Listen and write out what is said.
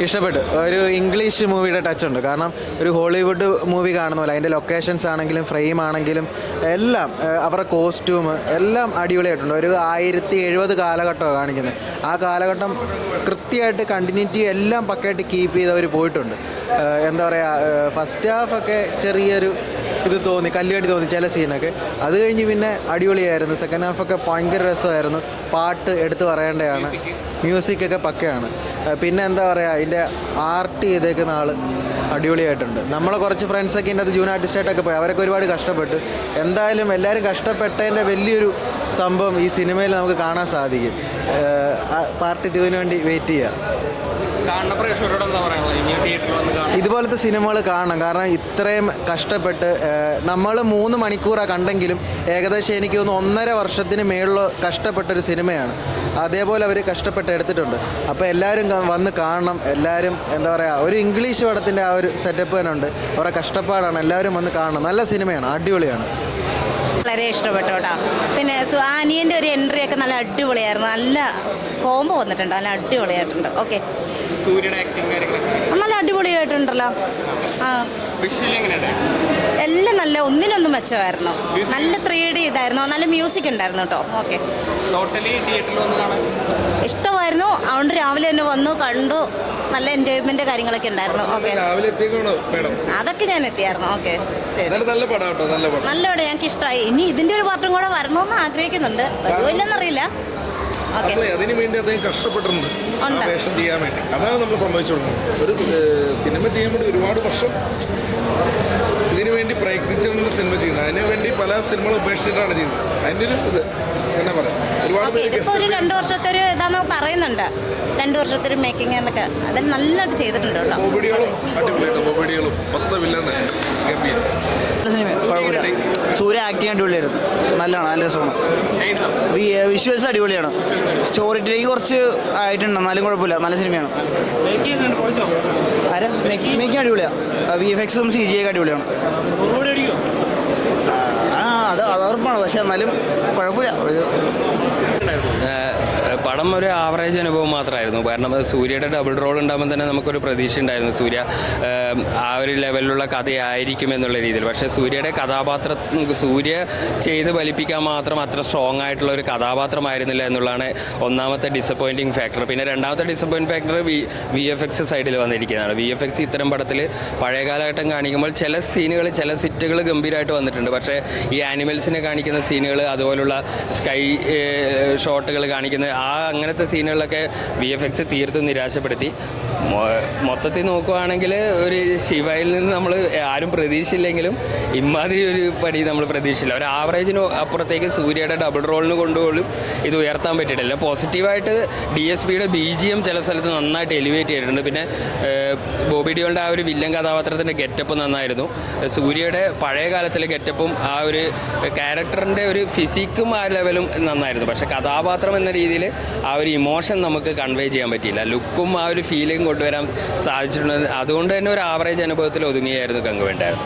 ഇഷ്ടപ്പെട്ടു. ഒരു ഇംഗ്ലീഷ് മൂവിയുടെ ടച്ച് ഉണ്ട്. കാരണം ഒരു ഹോളിവുഡ് മൂവി കാണുന്ന പോലെ അതിൻ്റെ ലൊക്കേഷൻസ് ആണെങ്കിലും ഫ്രെയിം ആണെങ്കിലും എല്ലാം അവരുടെ കോസ്റ്റ്യൂം എല്ലാം അടിപൊളിയായിട്ടുണ്ട്. ഒരു 1070 കാലഘട്ടമാണ് കാണിക്കുന്നത്. ആ കാലഘട്ടം കൃത്യമായിട്ട് കണ്ടിന്യൂറ്റി എല്ലാം പക്കയായിട്ട് കീപ്പ് ചെയ്ത് അവർ പോയിട്ടുണ്ട്. എന്താ പറയുക, ഫസ്റ്റ് ഹാഫൊക്കെ ചെറിയൊരു ഇത് തോന്നി, കല്ലുകടി തോന്നി ചില സീനൊക്കെ. അത് കഴിഞ്ഞ് പിന്നെ അടിപൊളിയായിരുന്നു. സെക്കൻഡ് ഹാഫൊക്കെ ഭയങ്കര രസമായിരുന്നു. പാട്ട് എടുത്ത് പറയേണ്ടതാണ്. മ്യൂസിക്കൊക്കെ പക്കയാണ്. പിന്നെ എന്താ പറയുക, അതിൻ്റെ ആർട്ട് ചെയ്തേക്കുന്ന ആൾ അടിപൊളിയായിട്ടുണ്ട്. നമ്മളെ കുറച്ച് ഫ്രണ്ട്സൊക്കെ ഇതിൻ്റെ അത് ജൂനിയർ ആർട്ടിസ്റ്റായിട്ടൊക്കെ പോയി. അവരൊക്കെ ഒരുപാട് കഷ്ടപ്പെട്ടു. എന്തായാലും എല്ലാവരും കഷ്ടപ്പെട്ടതിൻ്റെ വലിയൊരു സംഭവം ഈ സിനിമയിൽ നമുക്ക് കാണാൻ സാധിക്കും. പാർട്ട് 2 വേണ്ടി വെയിറ്റ് ചെയ്യുക. ഇതുപോലത്തെ സിനിമകൾ കാണണം. കാരണം ഇത്രയും കഷ്ടപ്പെട്ട് നമ്മൾ 3 മണിക്കൂറാണ് കണ്ടെങ്കിലും ഏകദേശം എനിക്ക് തോന്നുന്നു 1.5 വർഷത്തിന് മേളിൽ കഷ്ടപ്പെട്ടൊരു സിനിമയാണ്. അതേപോലെ അവർ കഷ്ടപ്പെട്ട് എടുത്തിട്ടുണ്ട്. അപ്പോൾ എല്ലാവരും വന്ന് കാണണം. എല്ലാവരും എന്താ പറയുക, ഒരു ഇംഗ്ലീഷ് പടത്തിൻ്റെ ആ ഒരു സെറ്റപ്പ് തന്നെ ഉണ്ട്. അവരുടെ കഷ്ടപ്പാടാണ്. എല്ലാവരും വന്ന് കാണണം. നല്ല സിനിമയാണ്, അടിപൊളിയാണ്. വളരെ ഇഷ്ടപ്പെട്ടു കേട്ടോ. പിന്നെ അനിയൻ്റെ ഒരു എൻട്രി ഒക്കെ നല്ല അടിപൊളിയായിരുന്നു. നല്ല കോംബോ വന്നിട്ടുണ്ട്, നല്ല അടിപൊളിയായിട്ടുണ്ട്. ഓക്കെ, നല്ല അടിപൊളിയായിട്ടുണ്ടല്ലോ. ആ, എല്ലാം നല്ല ഒന്നിനൊന്നും മെച്ചമായിരുന്നു. നല്ല 3D ഇതായിരുന്നു. നല്ല മ്യൂസിക് ഉണ്ടായിരുന്നു കേട്ടോ. ഓക്കെ, ഇഷ്ടമായിരുന്നു. അതുകൊണ്ട് രാവിലെ തന്നെ വന്നു കണ്ടു. നല്ല എൻജോയ്മെന്റ് കാര്യങ്ങളൊക്കെ ഉണ്ടായിരുന്നു. ഓക്കെ, അതൊക്കെ ഞാൻ എത്തിയായിരുന്നു. ഓക്കെ, ശരി. നല്ല പടം, ഞങ്ങൾക്ക് ഇഷ്ടമായി. ഇനി ഇതിന്റെ ഒരു പാർട്ടും കൂടെ വരണമെന്ന് ആഗ്രഹിക്കുന്നുണ്ട്. വരുമല്ലെന്നറിയില്ല. അതിനു വേണ്ടി അദ്ദേഹം കഷ്ടപ്പെട്ടിട്ടുണ്ട് വേഷം ചെയ്യാൻ വേണ്ടി. അതാണ് നമ്മൾ സംഭവിച്ചുകൊടുക്കുന്നത്. ഒരു സിനിമ ചെയ്യാൻ വേണ്ടി ഒരുപാട് വർഷം ഇതിനു വേണ്ടി പ്രയത്നിച്ചിട്ടുണ്ട് സിനിമ ചെയ്യുന്നത്. അതിനു വേണ്ടി പല സിനിമകൾ ഉപേക്ഷിച്ചിട്ടാണ് ചെയ്യുന്നത്. അതിൻ്റെ ഒരു ഇത് എന്നാ പറയാം, ഒരുപാട് ഒരു 2 വർഷത്തെ ഒരു ഇതാന്ന് പറയുന്നുണ്ട്. 2 വർഷത്തെ ഒരു മേക്കിംഗ് എന്നൊക്കെ അതിൽ നല്ലതായിട്ട് ചെയ്തിട്ടുണ്ട് കേട്ടോ. ബോബിഡികളും അടിപൊളിയാണ്. ബോബിഡികളും 10 വില്ലൻ ഗംഭീരം. സിനിമ കുഴപ്പമില്ല. സൂര്യ ആക്ടിങ് അടിപൊളിയായിരുന്നു. നല്ലതാണ്, നല്ല രസമാണ്. വിഷ്വൽസ് അടിപൊളിയാണ്. സ്റ്റോറി ടെല്ലിംഗ് കുറച്ച് ആയിട്ടുണ്ട്, എന്നാലും കുഴപ്പമില്ല. നല്ല സിനിമയാണ്. മേക്കിംഗ് അടിപൊളിയാണ്. VFXും CGI ഒക്കെ അടിപൊളിയാണ്. അത് ഉറപ്പാണ്. പക്ഷെ എന്നാലും കുഴപ്പമില്ല. പടം ഒരു ആവറേജ് അനുഭവം മാത്രമായിരുന്നു. കാരണം സൂര്യയുടെ ഡബിൾ റോൾ ഉണ്ടാകുമ്പോൾ തന്നെ നമുക്കൊരു പ്രതീക്ഷ ഉണ്ടായിരുന്നു സൂര്യ ആ ഒരു ലെവലിലുള്ള കഥയായിരിക്കും എന്നുള്ള രീതിയിൽ. പക്ഷേ സൂര്യയുടെ കഥാപാത്രം സൂര്യ ചെയ്ത് ഫലിപ്പിക്കാൻ മാത്രം അത്ര സ്ട്രോങ് ആയിട്ടുള്ള ഒരു കഥാപാത്രമായിരുന്നില്ല എന്നുള്ളതാണ് ഒന്നാമത്തെ ഡിസപ്പോയിൻറ്റിങ് ഫാക്ടർ. പിന്നെ രണ്ടാമത്തെ ഡിസപ്പോയിൻറ്റ് ഫാക്ടർ VFX സൈഡിൽ വന്നിരിക്കുന്നതാണ്. VFX ഇത്തരം പടത്തിൽ പഴയ കാലഘട്ടം കാണിക്കുമ്പോൾ ചില സീനുകൾ, ചില സിറ്റുകൾ ഗംഭീരമായിട്ട് വന്നിട്ടുണ്ട്. പക്ഷേ ഈ ആനിമൽസിനെ കാണിക്കുന്ന സീനുകൾ, അതുപോലുള്ള സ്കൈ ഷോട്ടുകൾ കാണിക്കുന്ന അങ്ങനത്തെ സീനുകളിലൊക്കെ VFX തീർത്തും നിരാശപ്പെടുത്തി. മൊത്തത്തിൽ നോക്കുകയാണെങ്കിൽ ഒരു ശിവയിൽ നിന്ന് നമ്മൾ ആരും പ്രതീക്ഷയില്ലെങ്കിലും ഇമാതിരി ഒരു പടി നമ്മൾ പ്രതീക്ഷയില്ല. ഒരു ആവറേജിന് അപ്പുറത്തേക്ക് സൂര്യയുടെ ഡബിൾ റോളിന് കൊണ്ടുപോലും ഇത് ഉയർത്താൻ പറ്റിയിട്ടില്ല. പോസിറ്റീവായിട്ട് DSPയുടെ BGM ചില സ്ഥലത്ത് നന്നായിട്ട് എലിവേറ്റ് ചെയ്തിട്ടുണ്ട്. പിന്നെ ബോബി ഡിയോളിൻ്റെ ആ ഒരു വില്ലൻ കഥാപാത്രത്തിൻ്റെ ഗെറ്റപ്പ് നന്നായിരുന്നു. സൂര്യയുടെ പഴയ കാലത്തിലെ ഗെറ്റപ്പും ആ ഒരു ക്യാരക്ടറിൻ്റെ ഒരു ഫിസിക്കും ആ ലെവലും നന്നായിരുന്നു. പക്ഷേ കഥാപാത്രം എന്ന രീതിയിൽ ആ ഒരു ഇമോഷൻ നമുക്ക് കൺവേ ചെയ്യാൻ പറ്റിയില്ല. ലുക്കും ആ ഒരു ഫീലിംഗ് കൊണ്ടുവരാൻ സാധിച്ചിട്ടുണ്ട്. അതുകൊണ്ട് തന്നെ ഒരു ആവറേജ് അനുഭവത്തിൽ ഒതുങ്ങിയായിരുന്നു കങ്കുവേണ്ടായിരുന്നു.